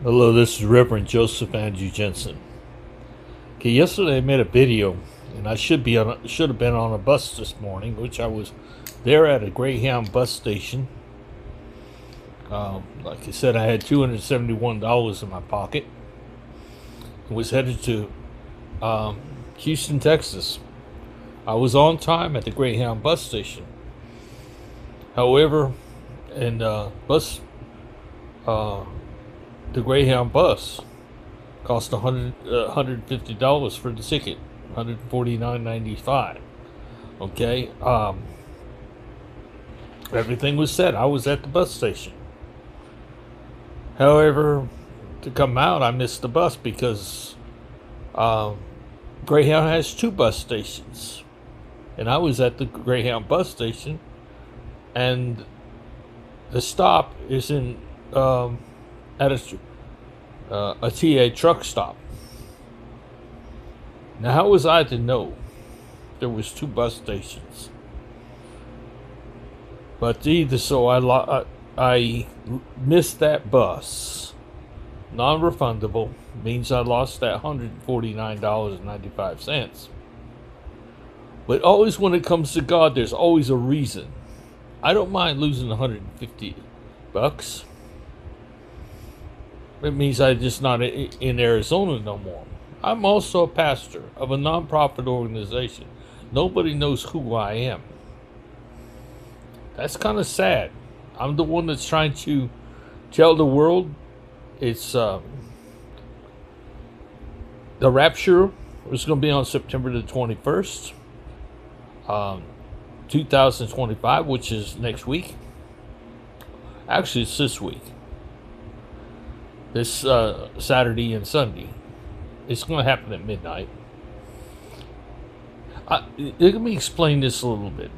Hello, this is Reverend Joseph Andrew Jensen. Okay, yesterday I made a video, and I should have been on a bus this morning, which I was there at a Greyhound bus station. Like I said, I had $271 in my pocket. I was headed to Houston, Texas. I was on time at the Greyhound bus station. However, and the Greyhound bus cost $150 for the ticket, $149.95. Okay, everything was set. I was at the bus station. However, to come out, I missed the bus because Greyhound has two bus stations, and I was at the Greyhound bus station, and the stop is in at a TA truck stop. Now, how was I to know there was two bus stations? But either so, I missed that bus. Non-refundable means I lost that $149.95. But always when it comes to God, there's always a reason. I don't mind losing $150. It means I'm just not in Arizona no more. I'm also a pastor of a nonprofit organization. Nobody knows who I am. That's kind of sad. I'm the one that's trying to tell the world it's the Rapture is going to be on September the 21st, 2025, which is next week. Actually, it's this week. This Saturday and Sunday. It's going to happen at midnight. Let me explain this a little bit.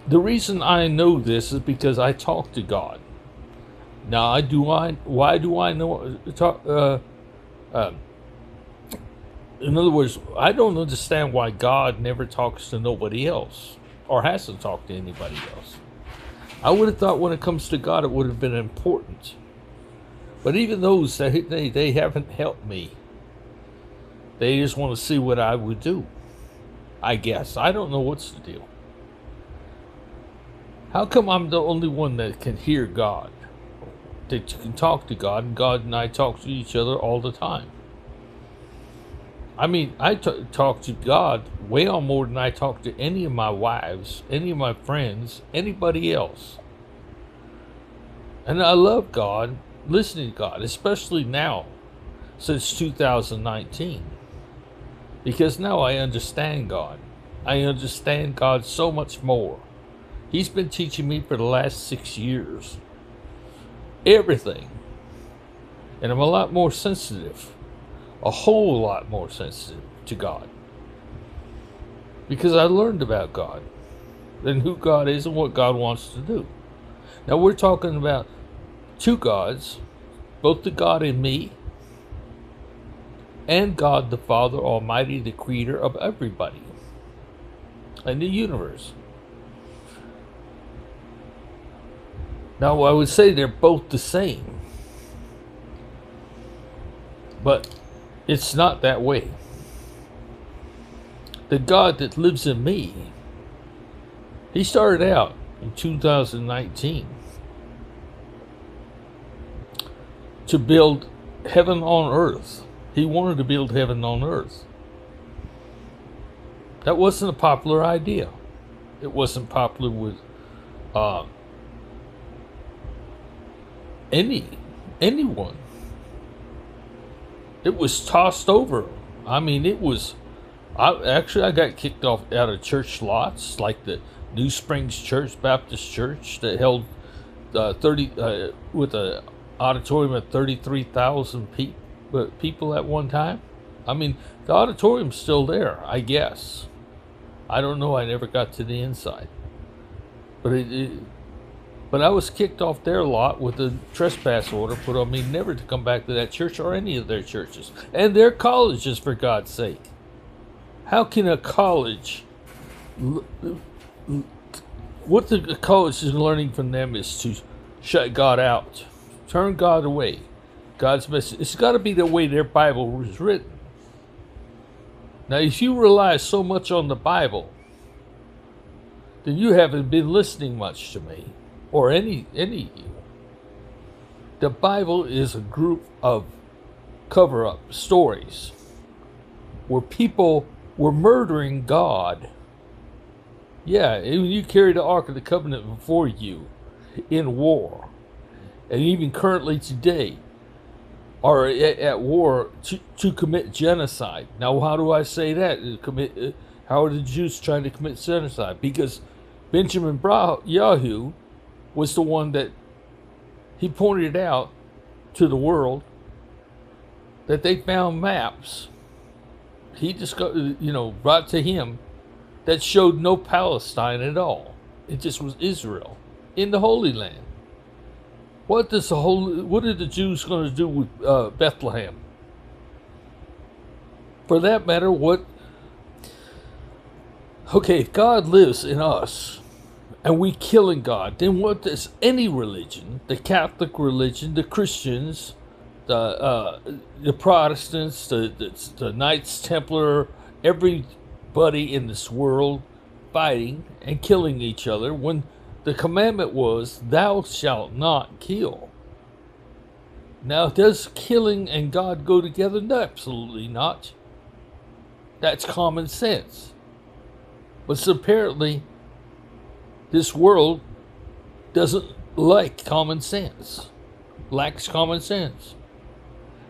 The reason I know this is because I talk to God. Now, why do I know? In other words, I don't understand why God never talks to nobody else or hasn't talked to anybody else. I would have thought when it comes to God, it would have been important. But even those, they haven't helped me. They just want to see what I would do. I guess. I don't know what's the deal. How come I'm the only one that can hear God? That you can talk to God, and God and I talk to each other all the time. I mean, I talk to God way on more than I talk to any of my wives, any of my friends, anybody else. And I love God, listening to God, especially now, since 2019. Because now I understand God. I understand God so much more. He's been teaching me for the last 6 years. Everything. And I'm a lot more sensitive. A whole lot more sensitive to God. Because I learned about God. And who God is and what God wants to do. Now we're talking about two gods. Both the God in me and God the Father Almighty, the creator of everybody and the universe. Now, I would say they're both the same, but it's not that way. The God that lives in me, he started out in 2019 to build heaven on earth. He wanted to build heaven on earth. That wasn't a popular idea. It wasn't popular with anyone. It was tossed over. I mean, it was. I got kicked off out of church lots, like the New Springs Church Baptist Church that held 30 with an auditorium of 33,000 people at one time. I mean, the auditorium's still there, I guess. I don't know. I never got to the inside, but I was kicked off their lot with a trespass order put on me never to come back to that church or any of their churches and their colleges, for God's sake. How can a college, what the college is learning from them is to shut God out, turn God away, God's message. It's got to be the way their Bible was written. Now, if you rely so much on the Bible, then you haven't been listening much to me or any of you. The Bible is a group of cover-up stories where people were murdering God. Yeah, and you carry the Ark of the Covenant before you in war, and even currently today are at war to commit genocide. Now, how do I say that? How are the Jews trying to commit genocide? Because Benjamin Yahoo was the one that he pointed out to the world that they found maps. He discovered, brought to him that showed no Palestine at all. It just was Israel in the Holy Land. What are the Jews going to do with Bethlehem? For that matter, okay, if God lives in us and we killing God, then what does any religion, the Catholic religion, the Christians, the Protestants, the Knights Templar, everybody in this world fighting and killing each other when the commandment was, thou shalt not kill. Now, does killing and God go together? No, absolutely not. That's common sense. But apparently, this world doesn't like common sense. Lacks common sense.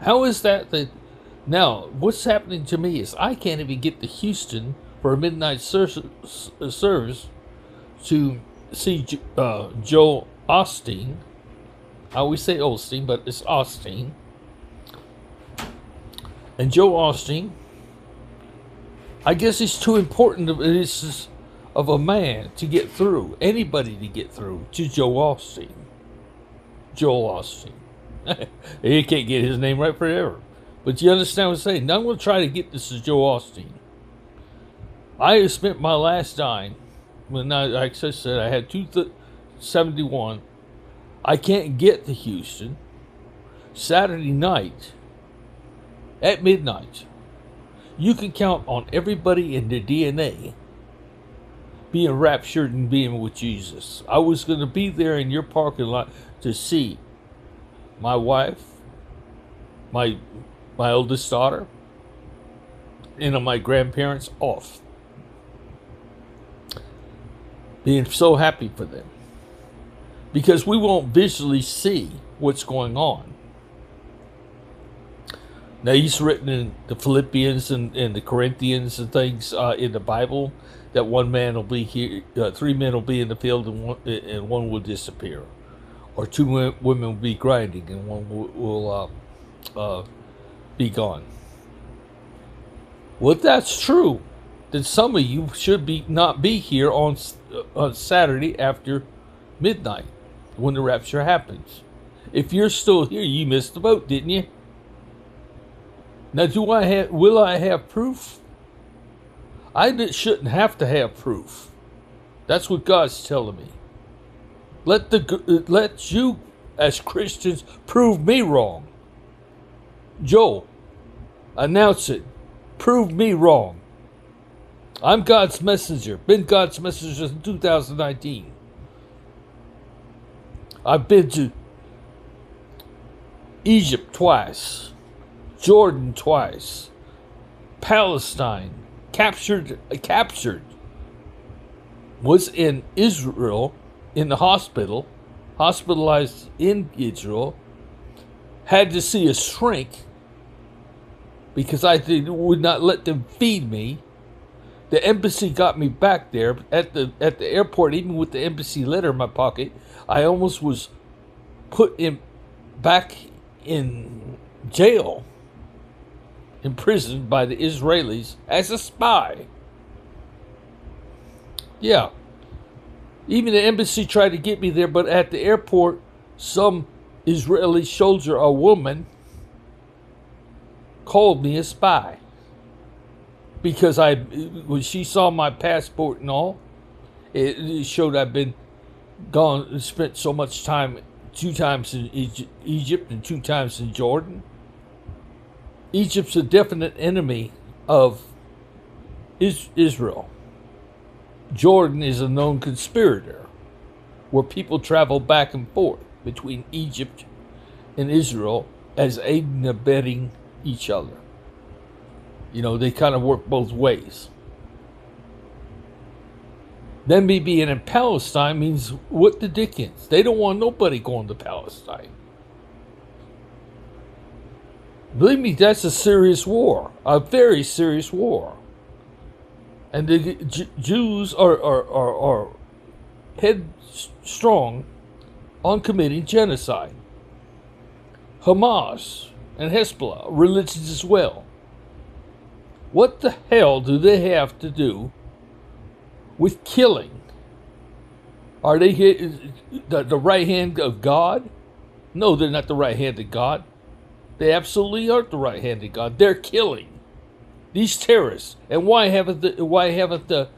How is that? Now, what's happening to me is I can't even get to Houston for a midnight service to see Joel Osteen. I always say Osteen, but it's Osteen. And Joel Osteen, I guess he's too important of a man to get through, anybody to get through to Joel Osteen. Joel Osteen. You can't get his name right forever. But you understand what I'm saying? Now I'm going to try to get this to Joel Osteen. I have spent my last dime, when like I said, I had 271. I can't get to Houston. Saturday night, at midnight, you can count on everybody in their DNA being raptured and being with Jesus. I was going to be there in your parking lot to see my wife, my oldest daughter, and my grandparents off. Being so happy for them. Because we won't visually see what's going on. Now, he's written in the Philippians and the Corinthians and things in the Bible that one man will be here, 3 men will be in the field and one will disappear. Or 2 women will be grinding and one will be gone. Well, if that's true, then some of you should not be here on Saturday after midnight when the rapture happens. If you're still here, you missed the boat, didn't you? Now, will I have proof? I shouldn't have to have proof. That's what God's telling me. Let you, as Christians, prove me wrong. Joel, announce it. Prove me wrong. I'm God's messenger. Been God's messenger since 2019. I've been to Egypt twice, Jordan twice, Palestine, captured, was in Israel, in the hospital, hospitalized in Israel, had to see a shrink because I would not let them feed me. The embassy got me back there at the airport, even with the embassy letter in my pocket. I almost was put back in jail, imprisoned by the Israelis as a spy. Yeah. Even the embassy tried to get me there, but at the airport, some Israeli soldier, a woman, called me a spy. Because when she saw my passport and all, it showed I'd been gone, spent so much time 2 times in Egypt and 2 times in Jordan. Egypt's a definite enemy of Israel. Jordan is a known conspirator, where people travel back and forth between Egypt and Israel as aiding and abetting each other. You know, they kind of work both ways. Them being in Palestine means what the dickens? They don't want nobody going to Palestine. Believe me, that's a serious war, a very serious war. And the Jews are headstrong on committing genocide. Hamas and Hezbollah, religions as well. What the hell do they have to do with killing? Are they the right hand of God? No, they're not the right hand of God. They absolutely aren't the right hand of God. They're killing these terrorists. And why haven't the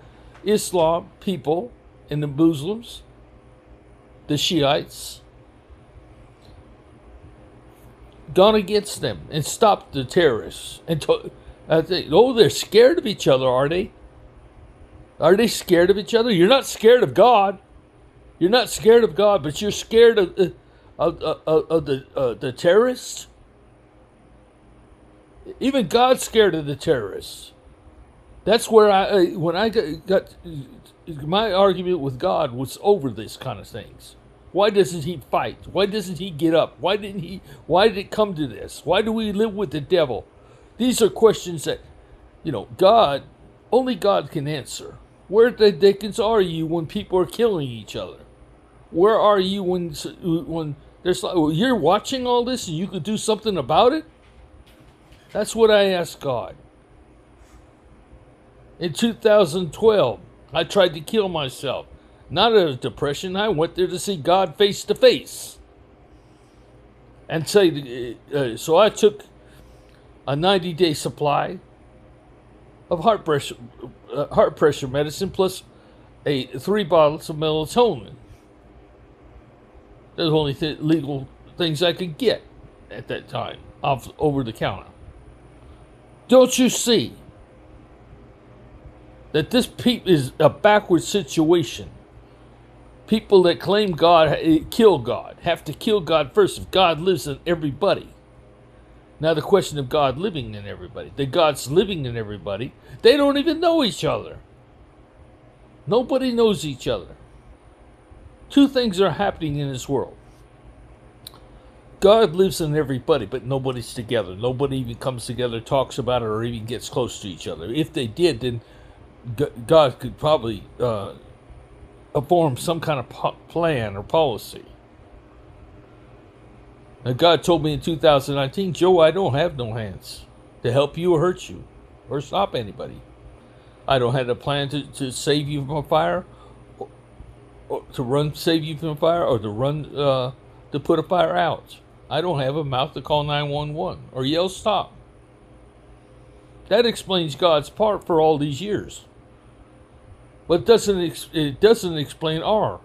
Islam people and the Muslims, the Shiites, gone against them and stopped the terrorists? And they're scared of each other, are they? Are they scared of each other? You're not scared of God. You're not scared of God, but you're scared of the terrorists. Even God's scared of the terrorists. That's where when I got my argument with God was over this kind of things. Why doesn't he fight? Why doesn't he get up? Why did it come to this? Why do we live with the devil? These are questions that, only God can answer. Where the dickens are you when people are killing each other? Where are you when there's you're watching all this and you could do something about it? That's what I asked God. In 2012, I tried to kill myself. Not out of depression. I went there to see God face to face. And so I took a 90-day supply of heart pressure medicine plus 3 bottles of melatonin. Those are the only legal things I could get at that time, over the counter. Don't you see that this is a backward situation? People that claim God, kill God, have to kill God first if God lives in everybody. Now the question of God living in everybody. That God's living in everybody. They don't even know each other. Nobody knows each other. 2 things are happening in this world. God lives in everybody, but nobody's together. Nobody even comes together, talks about it, or even gets close to each other. If they did, then God could probably form some kind of plan or policy. Now, God told me in 2019, Joe, I don't have no hands to help you or hurt you or stop anybody. I don't have a plan to save you from a fire, or to save you from a fire, or to put a fire out. I don't have a mouth to call 911 or yell stop. That explains God's part for all these years. But it doesn't explain our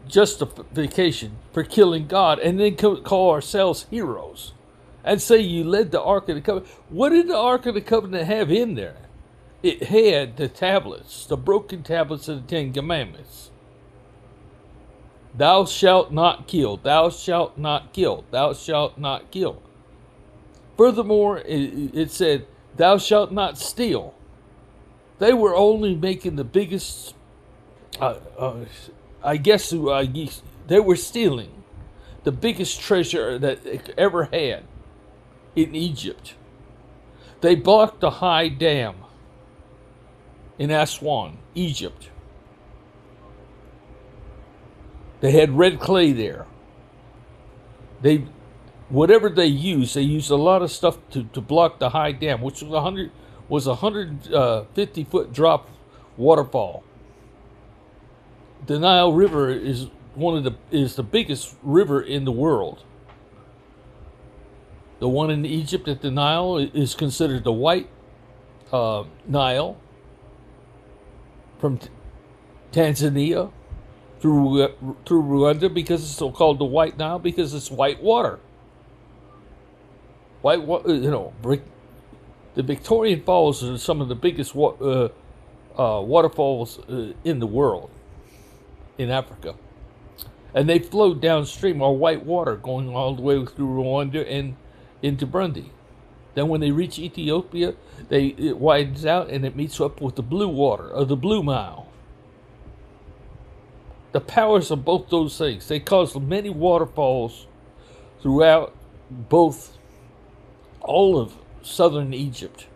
justification for killing God and then call ourselves heroes and say you led the Ark of the Covenant. What did the Ark of the Covenant have in there? It had the tablets, the broken tablets of the 10 Commandments. Thou shalt not kill. Thou shalt not kill. Thou shalt not kill. Furthermore, it said, thou shalt not steal. They were only making the biggest, they were stealing the biggest treasure that they ever had in Egypt. They blocked the high dam in Aswan, Egypt. They had red clay there. Whatever they used a lot of stuff to block the high dam, which was a 150-foot drop waterfall. The Nile River is the biggest river in the world. The one in Egypt at the Nile is considered the White Nile from Tanzania. through Rwanda because it's so called the White Nile because it's white water. White water, the Victorian Falls are some of the biggest waterfalls in the world, in Africa. And they flow downstream are white water going all the way through Rwanda and into Burundi. Then when they reach Ethiopia, it widens out and it meets up with the blue water, or the Blue Nile. The powers of both those things, they cause many waterfalls throughout all of southern Egypt.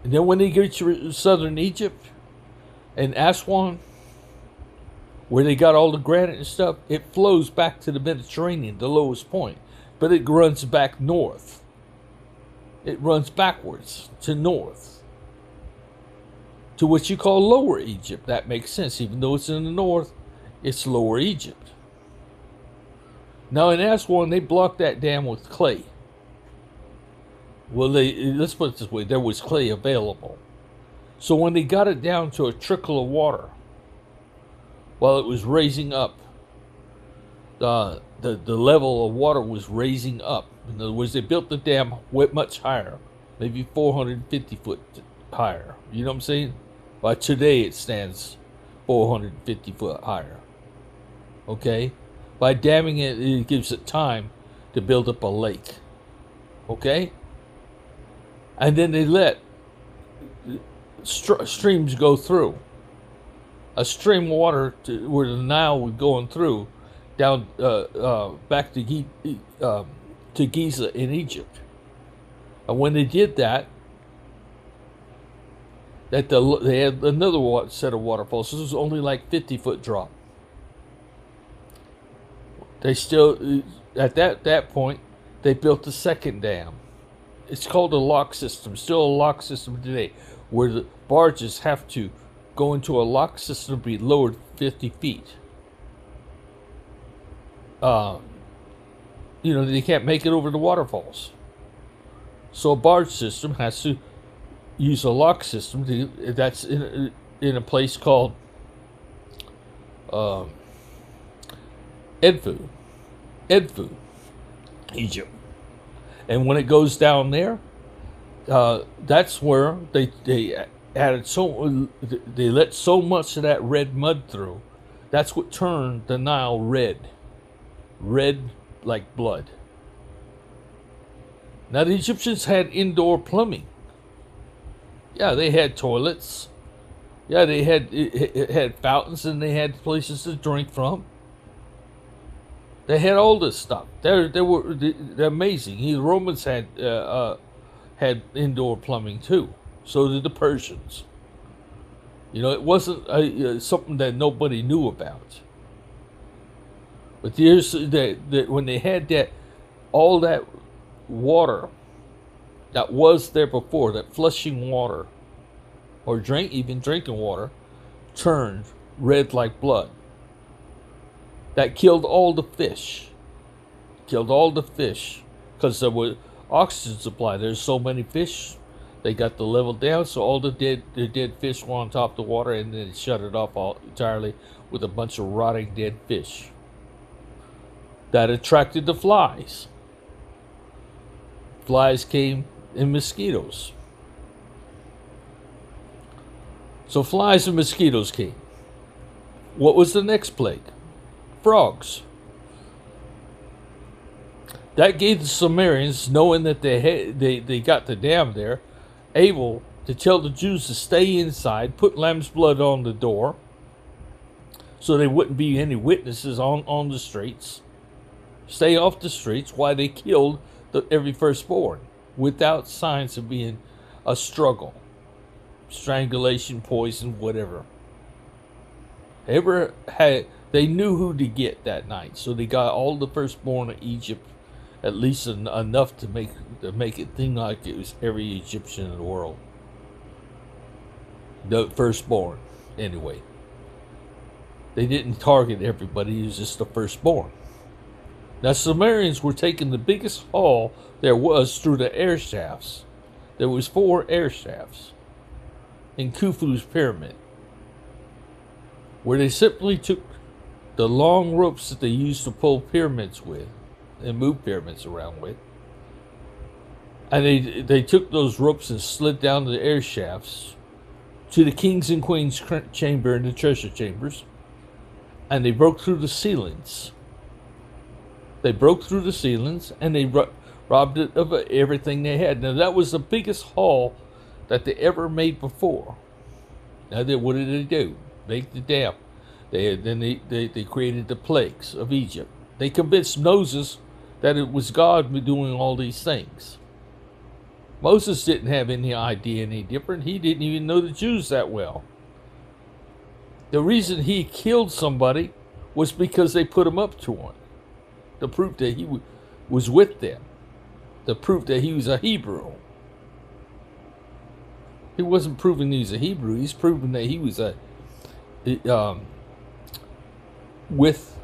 And then when they get to southern Egypt and Aswan, where they got all the granite and stuff, it flows back to the Mediterranean, the lowest point. But it runs back north. It runs backwards to north, to what you call Lower Egypt. That makes sense. Even though it's in the north, it's Lower Egypt. Now in Aswan, they blocked that dam with clay. Well, let's put it this way. There was clay available. So when they got it down to a trickle of water, while it was raising up, the level of water was raising up. In other words, they built the dam much higher, maybe 450 foot higher. You know what I'm saying? By today, it stands 450 foot higher. Okay? By damming it, it gives it time to build up a lake. Okay? And then they let streams go through. A stream of water where the Nile was going through down back to Giza in Egypt. And when they did that, they had another set of waterfalls. This was only like 50-foot drop. They still, at that point, they built a second dam. It's called a lock system, still a lock system today, where the barges have to go into a lock system to be lowered 50 feet. They can't make it over the waterfalls. So a barge system has to use a lock system that's in a place called Edfu, Egypt. And when it goes down there, that's where they added they let so much of that red mud through. That's what turned the Nile red like blood. Now the Egyptians had indoor plumbing. Yeah, they had toilets. Yeah, they had fountains and they had places to drink from. They had all this stuff. They're amazing. The Romans had indoor plumbing too. So did the Persians. It wasn't something that nobody knew about. But here's that when they had all that water that was there before, that flushing water, or even drinking water, turned red like blood. That killed all the fish. Because there was oxygen supply. There's so many fish. They got the level down, so all the dead fish were on top of the water, and then it shut it off entirely with a bunch of rotting dead fish. That attracted the flies. Flies came in mosquitoes. So flies and mosquitoes came. What was the next plague? Frogs. That gave the Sumerians, knowing that they got the dam there, able to tell the Jews to stay inside, put lamb's blood on the door, so there wouldn't be any witnesses on the streets. Stay off the streets while they killed every firstborn without signs of being a struggle, strangulation, poison, whatever. They knew who to get that night, so they got all the firstborn of Egypt, at least enough to make it seem like it was every Egyptian in the world. The firstborn, anyway. They didn't target everybody; it was just the firstborn. Now, Sumerians were taking the biggest haul there was through the air shafts. There was 4 air shafts in Khufu's pyramid. where they simply took the long ropes that they used to pull pyramids with and move pyramids around with, and they took those ropes and slid down the air shafts to the king's and queen's chamber and the treasure chambers, and they broke through the ceilings. They broke through the ceilings and they robbed it of everything they had. Now that was the biggest haul that they ever made before. Now what did they do? Make the dam. They created the plagues of Egypt. They convinced Moses that it was God doing all these things. Moses didn't have any idea any different. He didn't even know the Jews that well. The reason he killed somebody was because they put him up to one. The proof that he was with them. The proof that he was a Hebrew. He wasn't proving he was a Hebrew. He's proving that he was with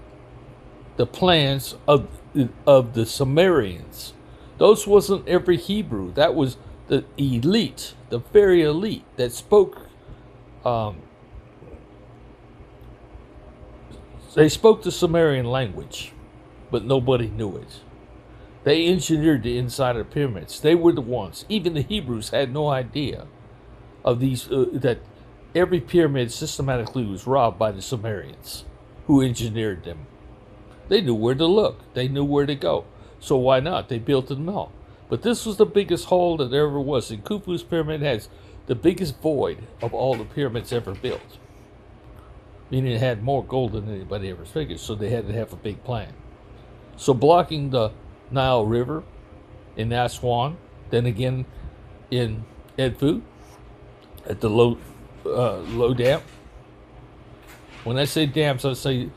the plans of the Sumerians. Those wasn't every Hebrew. That was the elite, the very elite that spoke. They spoke the Sumerian language, but nobody knew it. They engineered the inside of the pyramids. They were the ones. Even the Hebrews had no idea of these, that every pyramid systematically was robbed by the Sumerians who engineered them. They knew where to look. They knew where to go. So why not? They built them all. But this was the biggest hole that there ever was. And Khufu's pyramid has the biggest void of all the pyramids ever built. Meaning it had more gold than anybody ever figured. So they had to have a big plan. So blocking the Nile River in Aswan, then again in Edfu at the low dam. When I say dams, I say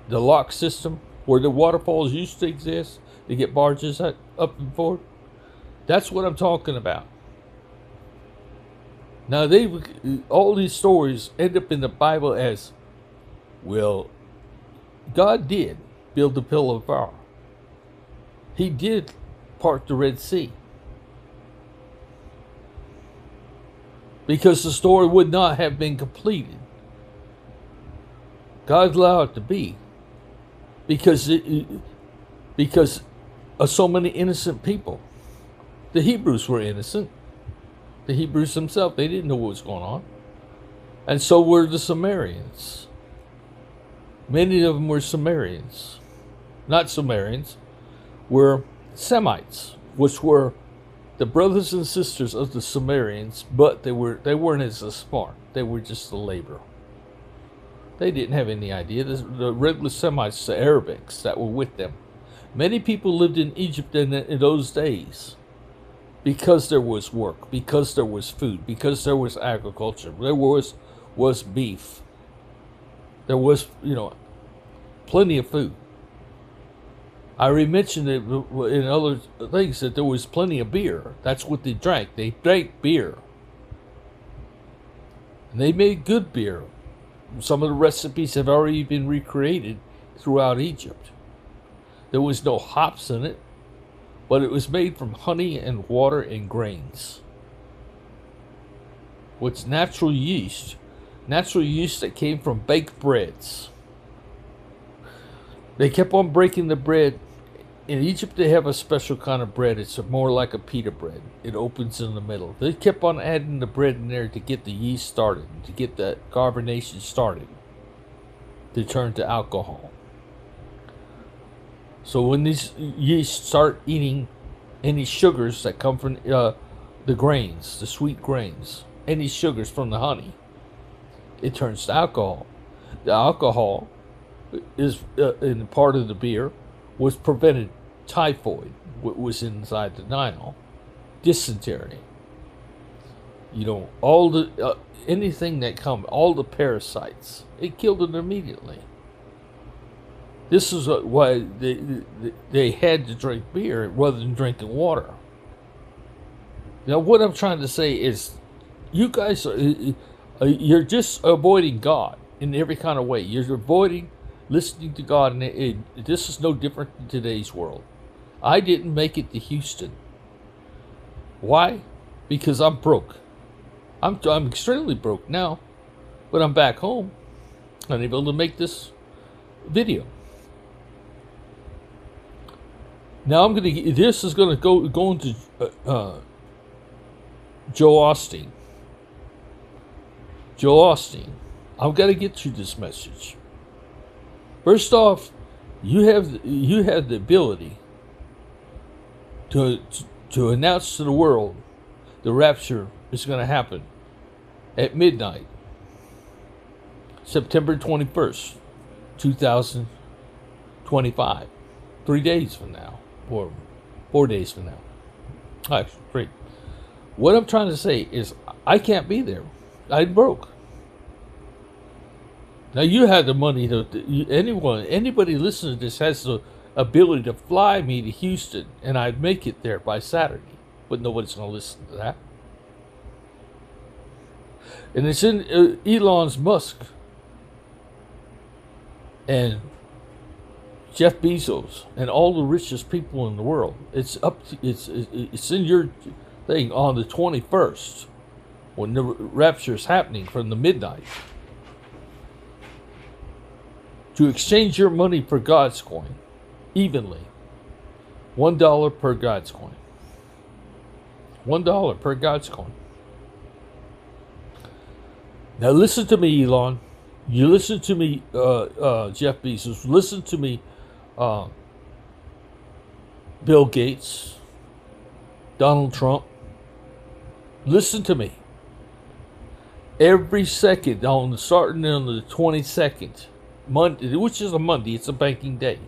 the lock system where the waterfalls used to exist to get barges up and forward. That's what I'm talking about. Now all these stories end up in the Bible as, well, God did build the Pillar of Fire. He did part the Red Sea. Because the story would not have been completed. God allowed it to be. Because of so many innocent people. The Hebrews were innocent. The Hebrews themselves, they didn't know what was going on. And so were the Sumerians. Many of them were Sumerians. Not Sumerians, were Semites, which were the brothers and sisters of the Sumerians, but they weren't as smart. They were just the labor. They didn't have any idea. The regular Semites, the Arabics that were with them. Many people lived in Egypt in those days because there was work, because there was food, because there was agriculture. There was beef. There was, plenty of food. I already mentioned it in other things that there was plenty of beer. That's what they drank. They drank beer. And they made good beer. Some of the recipes have already been recreated throughout Egypt. There was no hops in it, but it was made from honey and water and grains. What's natural yeast? Natural yeast that came from baked breads. They kept on breaking the bread. In Egypt, they have a special kind of bread. It's more like a pita bread. It opens in the middle. They kept on adding the bread in there to get the yeast started, to get the carbonation started, to turn to alcohol. So when these yeast start eating any sugars that come from the grains, the sweet grains, any sugars from the honey, it turns to alcohol. The alcohol is in part of the beer was prevented typhoid, what was inside the Nile, dysentery. All the anything that come, all the parasites, it killed it immediately. This is why they had to drink beer rather than drinking water. Now, what I'm trying to say is, you guys you're just avoiding God in every kind of way. You're avoiding listening to God, and this is no different in today's world. I didn't make it to Houston. Why? Because I'm broke. I'm extremely broke now, but I'm back home. unable to make this video. Now this is gonna go into Joe Austin. Joe Austin, I've got to get you this message. First off, you have the ability to announce to the world the rapture is going to happen at midnight, September 21st, 2025. 3 days from now, or 4 days from now. Actually, 3. What I'm trying to say is I can't be there. I'm broke. Now you have the money anybody listening to this has the ability to fly me to Houston, and I'd make it there by Saturday. But nobody's going to listen to that. And it's in Elon Musk and Jeff Bezos and all the richest people in the world. It's in your thing on the 21st when the rapture is happening from the midnight, to exchange your money for God's coin evenly. $1 per God's coin. $1 per God's coin. Now listen to me, Elon. You listen to me, Jeff Bezos. Listen to me, Bill Gates, Donald Trump. Listen to me. Every second, starting on the 22nd, Monday, which is a Monday, it's a banking day.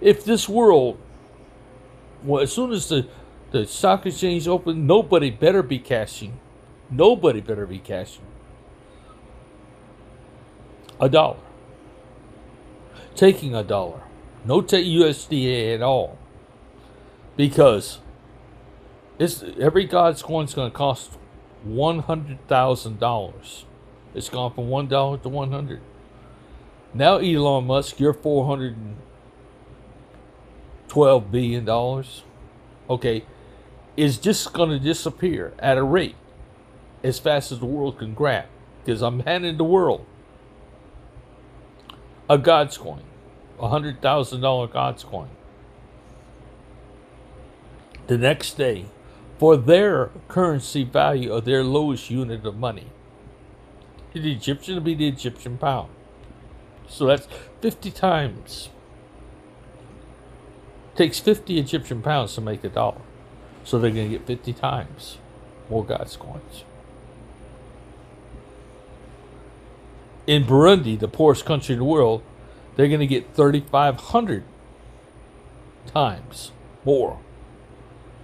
If this world, well, as soon as the stock exchange open, nobody better be cashing. Nobody better be cashing $1. Taking $1. No USDA at all. Because every God's coin is going to cost $100,000. It's gone from $1 to 100. Now, Elon Musk, you're $412 billion. Okay, is just going to disappear at a rate as fast as the world can grab. Because I'm handing the world a God's coin, $100,000 God's coin. The next day, for their currency value of their lowest unit of money. The Egyptian will be the Egyptian pound. So that's 50 times. It takes 50 Egyptian pounds to make $1. So they're going to get 50 times more God's coins. In Burundi, the poorest country in the world, they're going to get 3,500 times more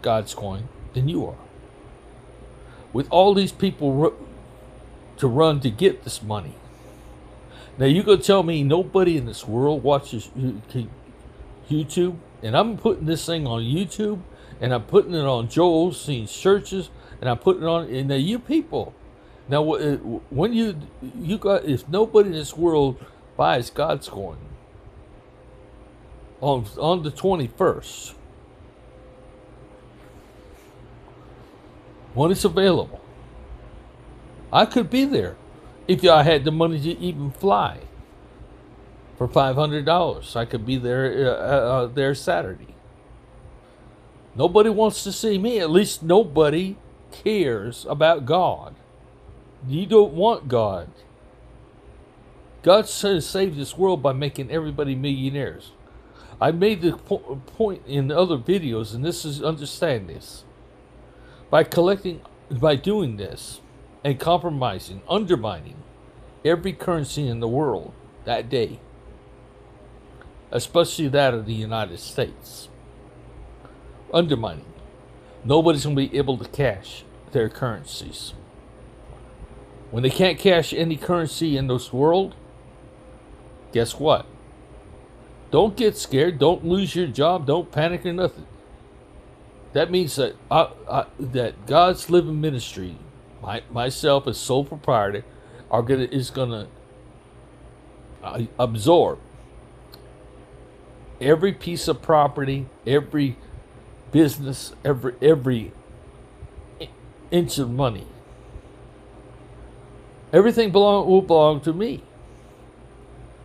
God's coin than you are. With all these people to run to get this money. Now you gonna tell me nobody in this world watches YouTube? And I'm putting this thing on YouTube, and I'm putting it on Joel Osteen's churches, and I'm putting it on. And now you people, now when you got, if nobody in this world buys God's coin on the 21st, when it's available, I could be there if I had the money to even fly for $500. I could be there there Saturday. Nobody wants to see me. At least nobody cares about God. You don't want God. God saved this world by making everybody millionaires. I made the point in other videos, and this is, understand this. By doing this, and compromising, undermining every currency in the world that day, especially that of the United States. Undermining. Nobody's going to be able to cash their currencies. When they can't cash any currency in this world, guess what? Don't get scared. Don't lose your job. Don't panic or nothing. That means that that God's Living Ministry, myself as sole proprietor, is gonna absorb every piece of property, every business, every inch of money Everything will belong to me.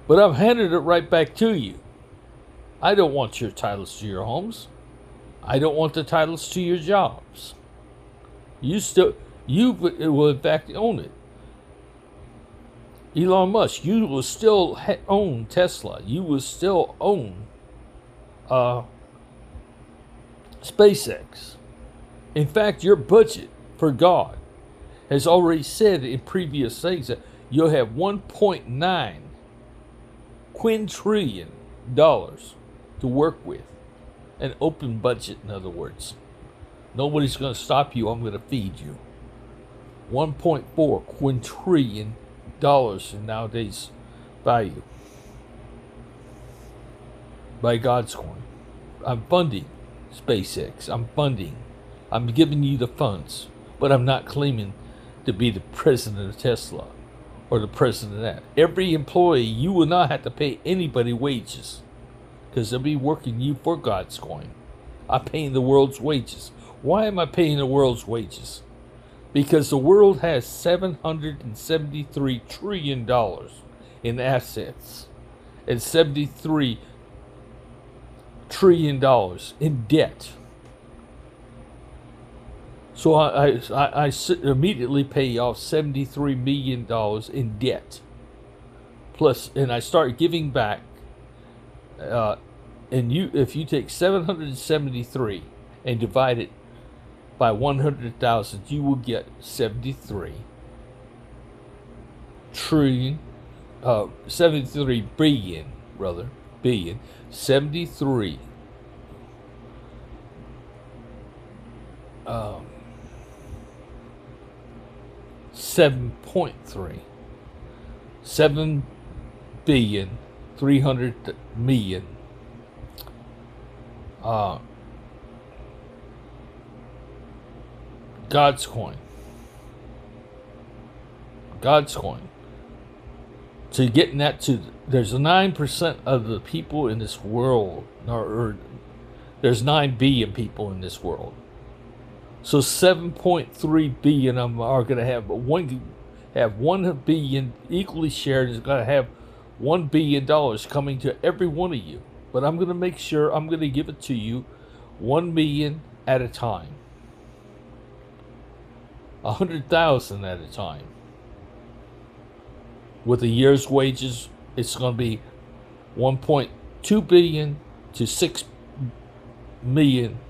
But I've handed it right back to you. I don't want your titles to your homes. I don't want the titles to your jobs. You will in fact own it. Elon Musk, you will still own Tesla. You will still own SpaceX. In fact, your budget for God has already said in previous things that you'll have $1.9 quintillion to work with. An open budget, in other words. Nobody's going to stop you. I'm going to feed you. $1.4 quintillion in nowadays value by God's coin. I'm funding SpaceX. I'm giving you the funds, but I'm not claiming to be the president of Tesla or the president of that. Every employee, you will not have to pay anybody wages because they'll be working you for God's coin. I'm paying the world's wages. Why am I paying the world's wages? Because the world has $773 trillion in assets and $73 trillion in debt. So I immediately pay off $73 million in debt. Plus, and I start giving back. And if you take 773 and divide it by 100,000, you will get 73 trillion, 73 billion, rather, billion, 73 7.3 7 billion 300 million God's coin. So getting that to, there's 9% of the people in this world, or there's 9 billion people in this world. So 7.3 billion of them are going to have 1 billion equally shared. Is going to have $1 billion coming to every one of you. But I'm going to make sure I'm going to give it to you 1 million at a time. 100,000 at a time. With a year's wages, it's going to be 1.2 billion to 6 million.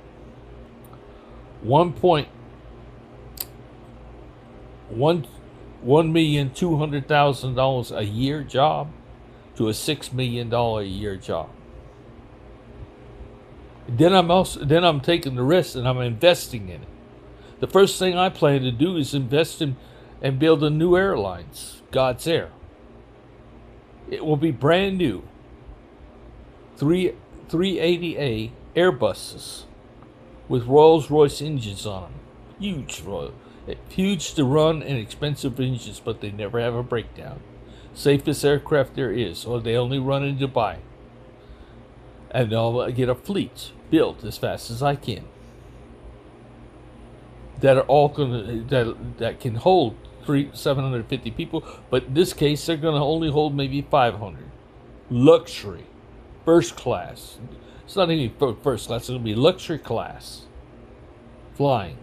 1,200,000 a year job to a $6 million a year job. Then I'm taking the risk and I'm investing in it. The first thing I plan to do is invest in and build a new airlines, God's Air. It will be brand new. 380A Airbuses with Rolls-Royce engines on them. Huge to run and expensive engines, but they never have a breakdown. Safest aircraft there is, or they only run in Dubai. And I'll get a fleet built as fast as I can. That are all that can hold 750 people, but in this case they're going to only hold maybe 500. Luxury, first class. It's not even first class. It's going to be luxury class flying.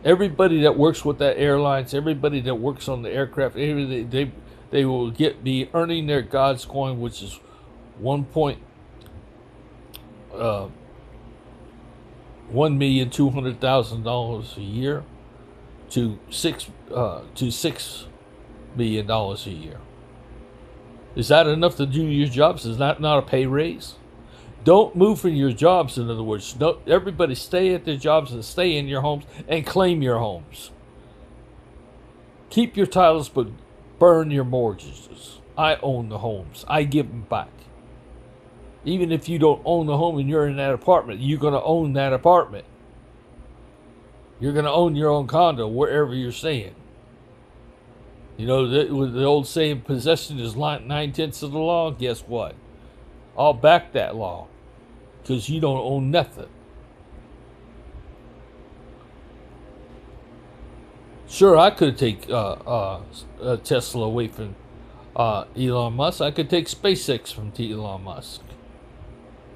Everybody that works with that airlines, everybody that works on the aircraft, they will be earning their God's coin, which is $1,200,000 a year to $6 million a year. Is that enough to do your jobs? Is that not a pay raise? Don't move from your jobs, in other words. No, everybody stay at their jobs and stay in your homes and claim your homes. Keep your titles, but burn your mortgages. I own the homes. I give them back. Even if you don't own the home and you're in that apartment, you're going to own that apartment. You're going to own your own condo wherever you're staying. You know, the old saying, possession is 9/10 of the law. Guess what? I'll back that law because you don't own nothing. Sure, I could take Tesla away from Elon Musk. I could take SpaceX from Elon Musk.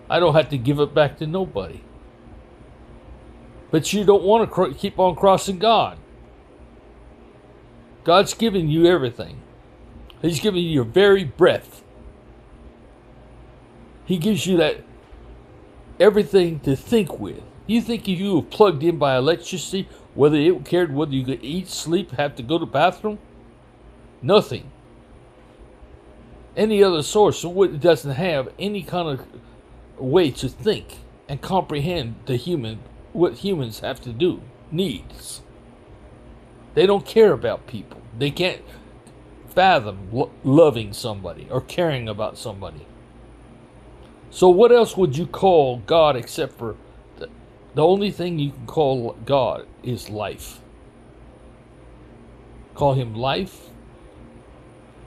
I don't have to give it back to nobody. But you don't want to keep on crossing God. God's given you everything. He's given you your very breath. He gives you that everything to think with. You think if you were plugged in by electricity, whether it cared whether you could eat, sleep, have to go to the bathroom? Nothing. Any other source doesn't have any kind of way to think and comprehend what humans have to do, needs. They don't care about people. They can't fathom loving somebody or caring about somebody. So what else would you call God except for the only thing you can call God is life? Call him life.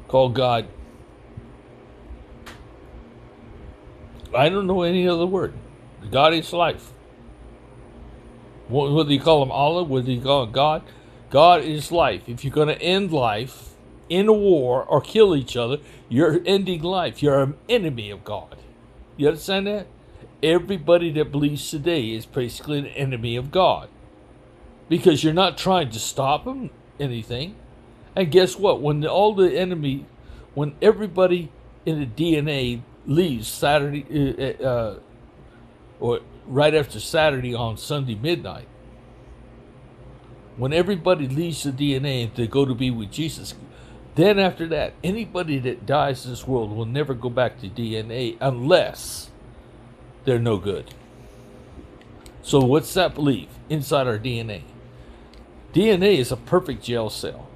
Call God, I don't know any other word. God is life. Whether you call him Allah, whether you call him God, God is life. If you're going to end life in a war or kill each other, you're ending life. You're an enemy of God. You understand that? Everybody that believes today is basically an enemy of God. Because you're not trying to stop them, anything. And guess what? When everybody in the DNA leaves Saturday, or right after Saturday on Sunday midnight, when everybody leaves the DNA to go to be with Jesus, then after that, anybody that dies in this world will never go back to DNA unless they're no good. So what's that belief inside our DNA? DNA is a perfect jail cell.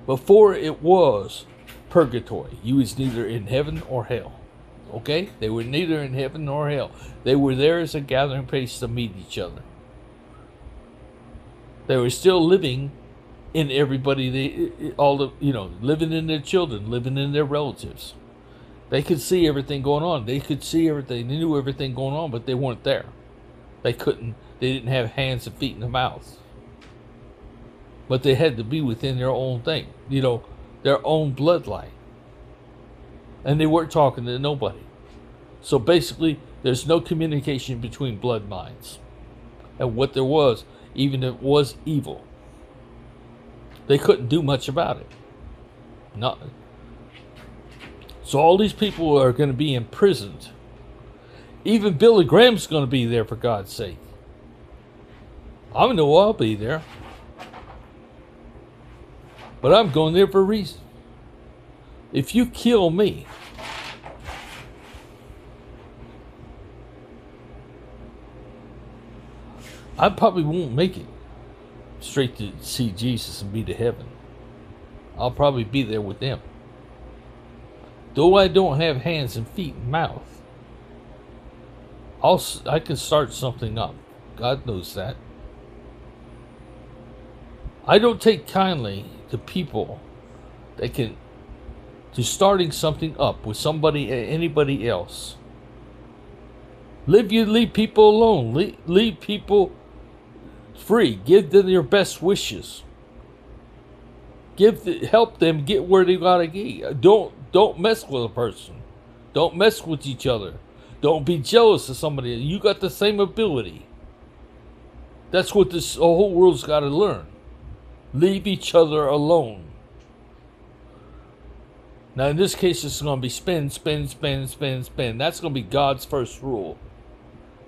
Before it was purgatory. You was neither in heaven or hell. Okay? They were neither in heaven nor hell. They were there as a gathering place to meet each other. They were still living in everybody, living in their children, living in their relatives. They could see everything going on. They could see everything. They knew everything going on, but they weren't there. They didn't have hands and feet and a mouth. But they had to be within their own thing, their own bloodline. And they weren't talking to nobody. So basically, there's no communication between bloodlines. And what there was, even if it was evil, they couldn't do much about it. Nothing. So all these people are going to be imprisoned. Even Billy Graham's going to be there, for God's sake. I know I'll be there. But I'm going there for a reason. If you kill me, I probably won't make it straight to see Jesus and be to heaven. I'll probably be there with them. Though I don't have hands and feet and mouth, I can start something up. God knows that. I don't take kindly to people to starting something up with anybody else. Leave people alone. Leave people free. Give them your best wishes. Help them get where they gotta get. Don't mess with a person. Don't mess with each other. Don't be jealous of somebody. You got the same ability. That's what this whole world's got to learn. Leave each other alone. Now, in this case, it's going to be spend. That's going to be God's first rule.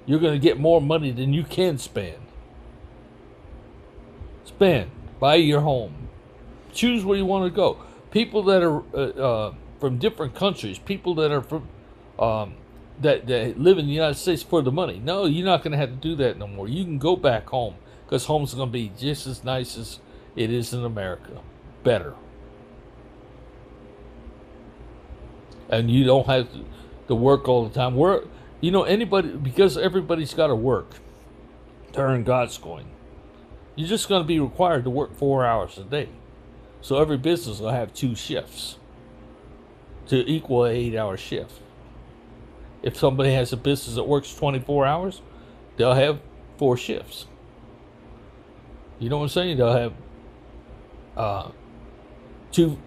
You're going to get more money than you can spend. Spend. Buy your home. Choose where you want to go. People that are from different countries, people that are from that live in the United States for the money. No, you're not going to have to do that no more. You can go back home because home's going to be just as nice as it is in America. Better. And you don't have to work all the time. Because everybody's got to work to earn God's coin. You're just going to be required to work 4 hours a day. So every business will have 2 shifts to equal an 8-hour shift. If somebody has a business that works 24 hours, they'll have 4 shifts. You know what I'm saying? They'll have uh, two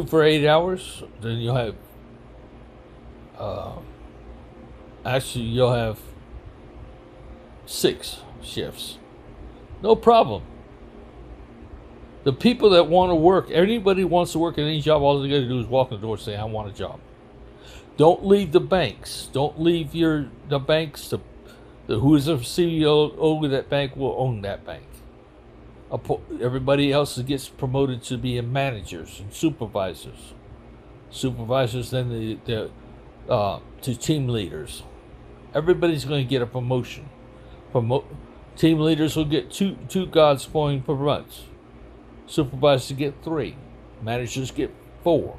for 8 hours. Then you'll have actually you'll have 6 shifts. No problem. The people that want to work, anybody who wants to work at any job, all they got to do is walk in the door and say, I want a job. Don't leave the banks. Don't leave the banks. Who is the CEO of that bank will own that bank. Everybody else gets promoted to be managers and supervisors. Supervisors then to team leaders. Everybody's going to get a promotion. Team leaders will get two God's coin per month. Supervisors get 3. Managers get 4.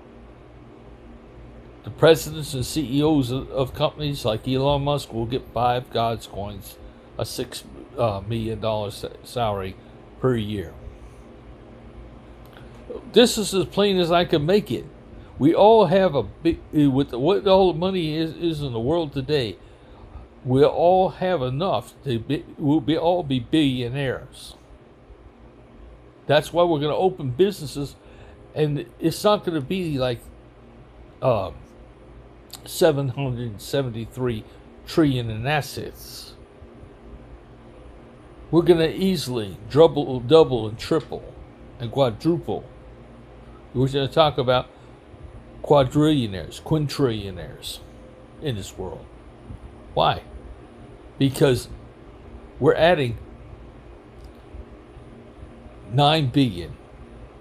The presidents and CEOs of companies like Elon Musk will get 5 God's coins, a $6 million salary per year. This is as plain as I can make it. We all have a big, with what all the money is in the world today, we'll all have enough we'll all be billionaires. That's why we're going to open businesses, and it's not going to be like 773 trillion in assets. We're going to easily double and triple and quadruple. We're going to talk about quadrillionaires, quintrillionaires in this world. Why? Because we're adding 9 billion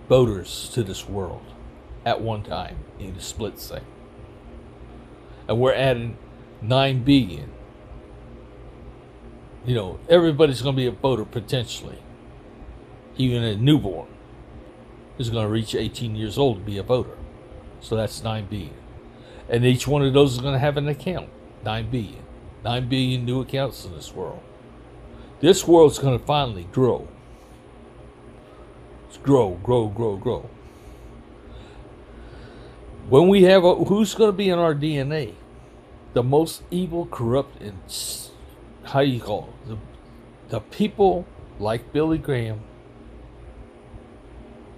voters to this world at one time in a split second. And we're adding 9 billion. You know, everybody's going to be a voter potentially. Even a newborn is going to reach 18 years old to be a voter. So that's 9 billion. And each one of those is going to have an account. 9 billion. 9 billion new accounts in this world. This world's going to finally grow. It's grow. When we have who's going to be in our DNA? The most evil, corrupt, and how you call it? The people like Billy Graham,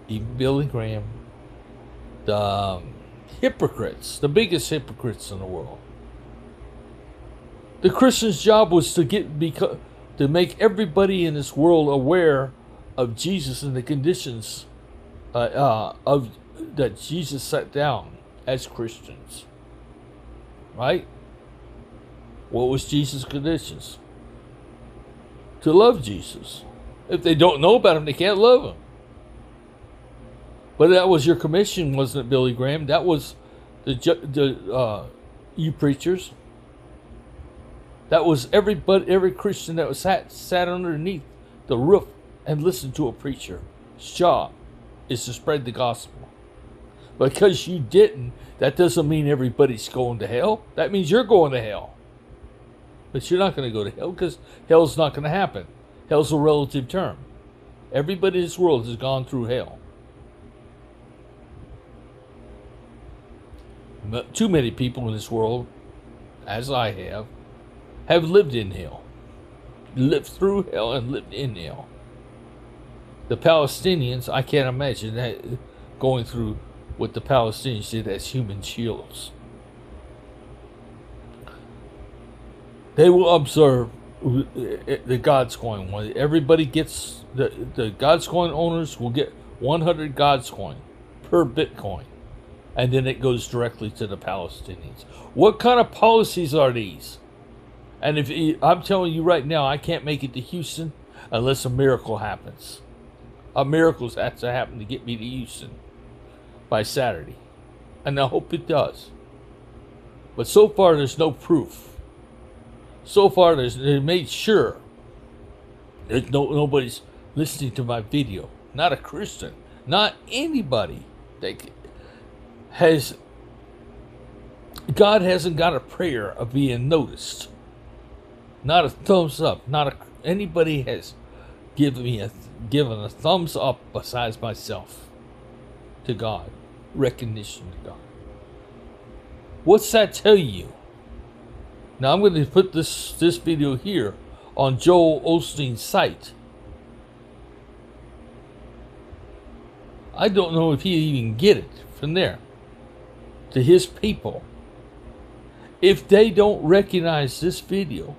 even Billy Graham, the hypocrites, the biggest hypocrites in the world. The Christian's job was to make everybody in this world aware of Jesus and the conditions that Jesus set down as Christians. Right? What was Jesus' conditions? To love Jesus. If they don't know about him, they can't love him. But that was your commission, wasn't it, Billy Graham? That was you preachers. That was every Christian that was sat underneath the roof and listened to a preacher. His job is to spread the gospel. Because you didn't, that doesn't mean everybody's going to hell. That means you're going to hell. But you're not going to go to hell because hell's not going to happen. Hell's a relative term. Everybody in this world has gone through hell. Too many people in this world, as I have lived in hell. Lived through hell and lived in hell. The Palestinians, I can't imagine that going through what the Palestinians did as human shields. They will observe the God's coin. Everybody gets, the God's coin owners will get 100 God's coin per Bitcoin. And then it goes directly to the Palestinians. What kind of policies are these? And I'm telling you right now, I can't make it to Houston unless a miracle happens. A miracle has to happen to get me to Houston by Saturday. And I hope it does. But so far, there's no proof. So far, they made sure that nobody's listening to my video. Not a Christian. Not anybody that has. God hasn't got a prayer of being noticed. Not a thumbs up. Anybody has given a thumbs up besides myself to God. Recognition to God. What's that tell you? Now I'm going to put this video here on Joel Osteen's site. I don't know if he'd even get it from there to his people. If they don't recognize this video,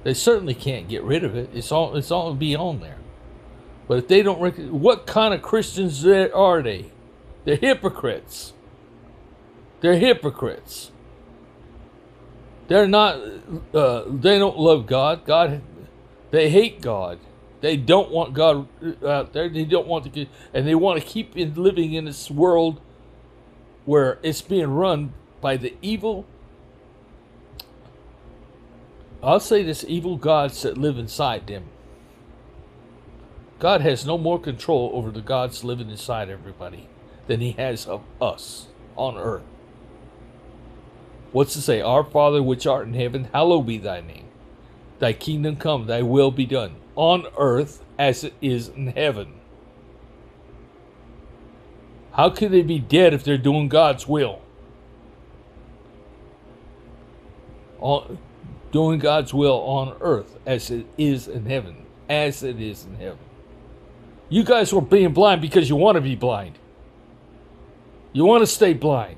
they certainly can't get rid of it. It's all be on there. But if they don't recognize, what kind of Christians are they? They're hypocrites. They're hypocrites. They're not. They don't love God. They hate God. They don't want God out there. They don't want to, and they want to keep living in this world where it's being run by the evil. I'll say this: evil gods that live inside them. God has no more control over the gods living inside everybody than he has of us on earth. What's it say? Our Father which art in heaven, hallowed be thy name. Thy kingdom come, thy will be done, on earth as it is in heaven. How could they be dead if they're doing God's will? Doing God's will on earth as it is in heaven. As it is in heaven. You guys were being blind because you want to be blind. You want to stay blind.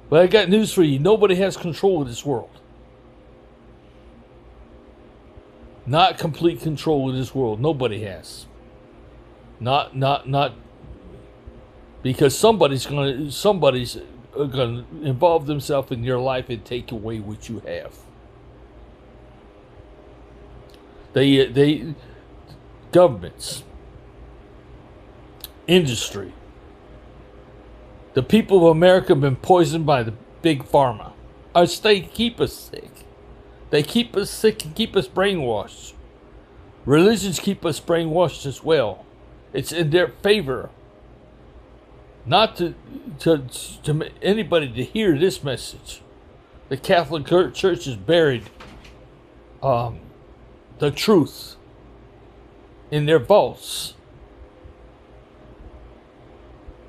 But I got news for you. Nobody has control of this world. Not complete control of this world. Nobody has. Not because somebody's gonna involve themselves in your life and take away what you have. They governments, industry. The people of America have been poisoned by the big pharma. They keep us sick. They keep us sick and keep us brainwashed. Religions keep us brainwashed as well. It's in their favor. Not to anybody to hear this message. The Catholic Church has buried the truth in their vaults.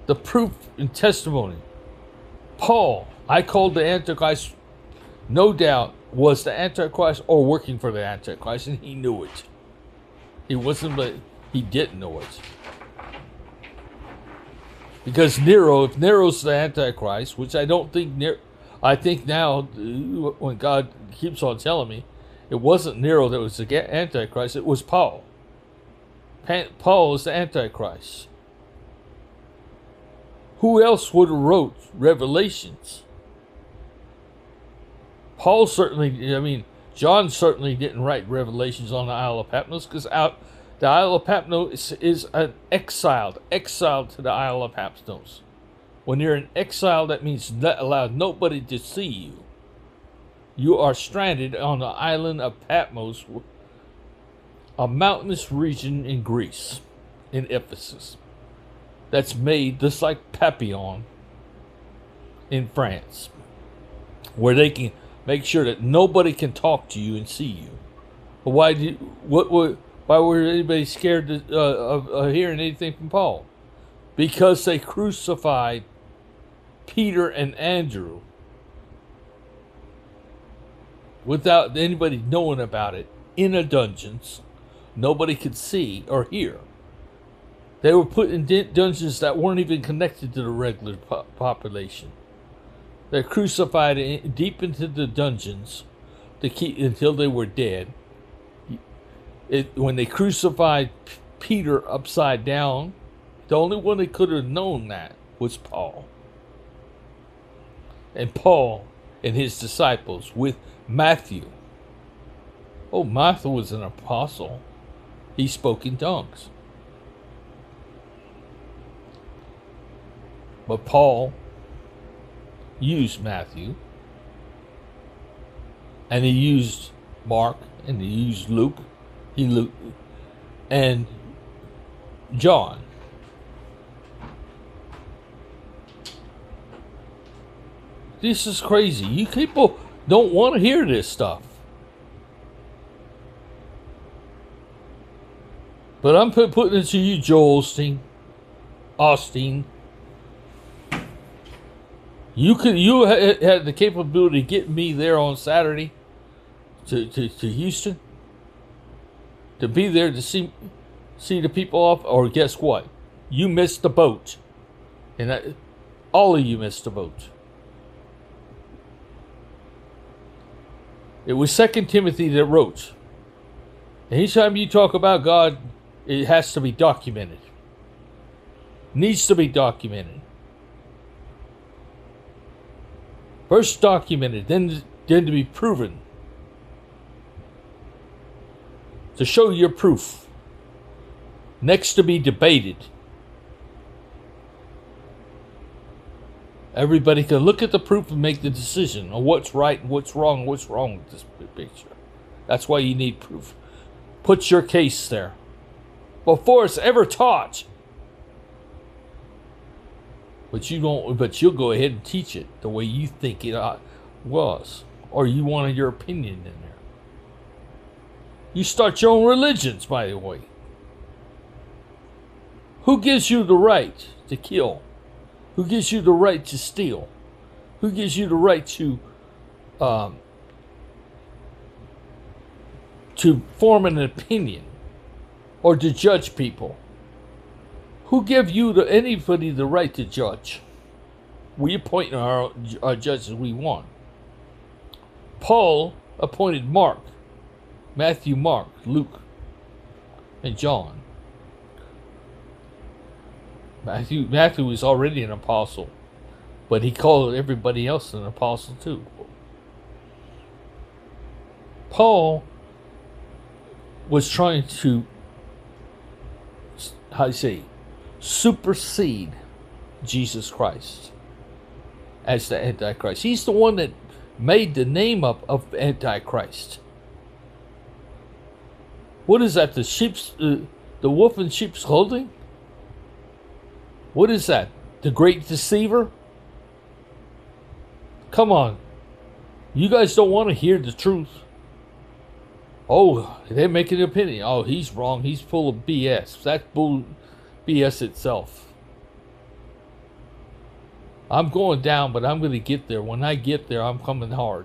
The proof and testimony. Paul, I called the Antichrist, no doubt, was the Antichrist or working for the Antichrist, and he knew it. He wasn't, but he didn't know it. Because Nero, if Nero's the Antichrist, which I don't think I think now, when God keeps on telling me, it wasn't Nero that was the Antichrist, it was Paul. Paul is the Antichrist. Who else would have wrote Revelations? Paul certainly, John certainly didn't write Revelations on the Isle of Patmos, because the Isle of Patmos is an exiled to the Isle of Patmos. When you're in exile, that means not allowed nobody to see you. You are stranded on the island of Patmos, a mountainous region in Greece, in Ephesus. That's made just like Papillon in France, where they can make sure that nobody can talk to you and see you. But why were anybody scared of hearing anything from Paul? Because they crucified Peter and Andrew without anybody knowing about it in a dungeons. Nobody could see or hear. They were put in dungeons that weren't even connected to the regular population. They're crucified deep into the dungeons to keep until they were dead. When they crucified Peter upside down, the only one that could have known that was Paul. And Paul and his disciples with Matthew. Oh, Matthew was an apostle. He spoke in tongues. But Paul used Matthew, and he used Mark, and he used Luke, and John. This is crazy. You people don't want to hear this stuff. But I'm putting it to you, Joel Osteen. You had the capability of getting me there on Saturday to Houston, to be there to see. see the people off, or guess what? You missed the boat. And all of you missed the boat. It was 2 Timothy that wrote. Anytime you talk about God, it has to be documented. Needs to be documented. First documented, then to be proven. To show your proof. Next to be debated. Everybody can look at the proof and make the decision on what's right and what's wrong with this picture. That's why you need proof. Put your case there. Before it's ever taught. But you'll go ahead and teach it the way you think it was. Or you wanted your opinion in there. You start your own religions, by the way. Who gives you the right to kill? Who gives you the right to steal? Who gives you the right to form an opinion or to judge people? Who give you anybody the right to judge? We appoint our judges we want. Paul appointed Mark, Matthew, Mark, Luke, and John. Matthew was already an apostle, but he called everybody else an apostle too. Paul was trying to, supersede Jesus Christ as the Antichrist. He's the one that made the name up of Antichrist. What is that? The wolf in sheep's clothing? What is that? The great deceiver? Come on. You guys don't want to hear the truth. Oh, they're making an opinion. Oh, he's wrong. He's full of BS. That's BS itself. I'm going down, but I'm going to get there. When I get there, I'm coming hard.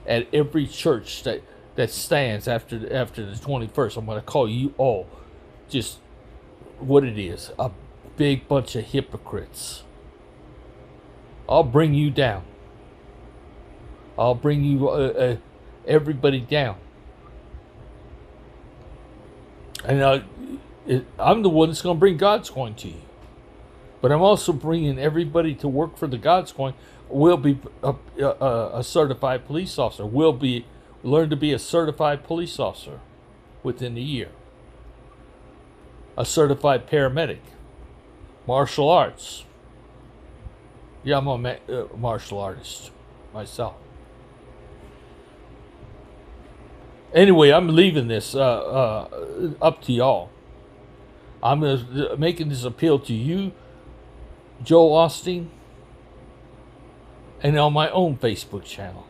At every church that stands after the 21st, I'm going to call you all just what it is. A big bunch of hypocrites. I'll bring you down. I'll bring you everybody down. And I'm the one that's going to bring God's coin to you. But I'm also bringing everybody to work for the God's coin. Will be a certified police officer. Will learn to be a certified police officer within a year. A certified paramedic. Martial arts. Yeah, I'm a martial artist myself. Anyway, I'm leaving this up to y'all. I'm making this appeal to you, Joel Osteen, and on my own Facebook channel.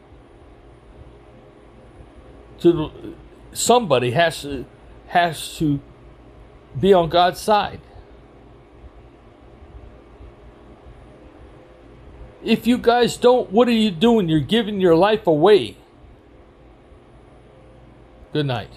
Somebody has to be on God's side. If you guys don't, what are you doing? You're giving your life away. Good night.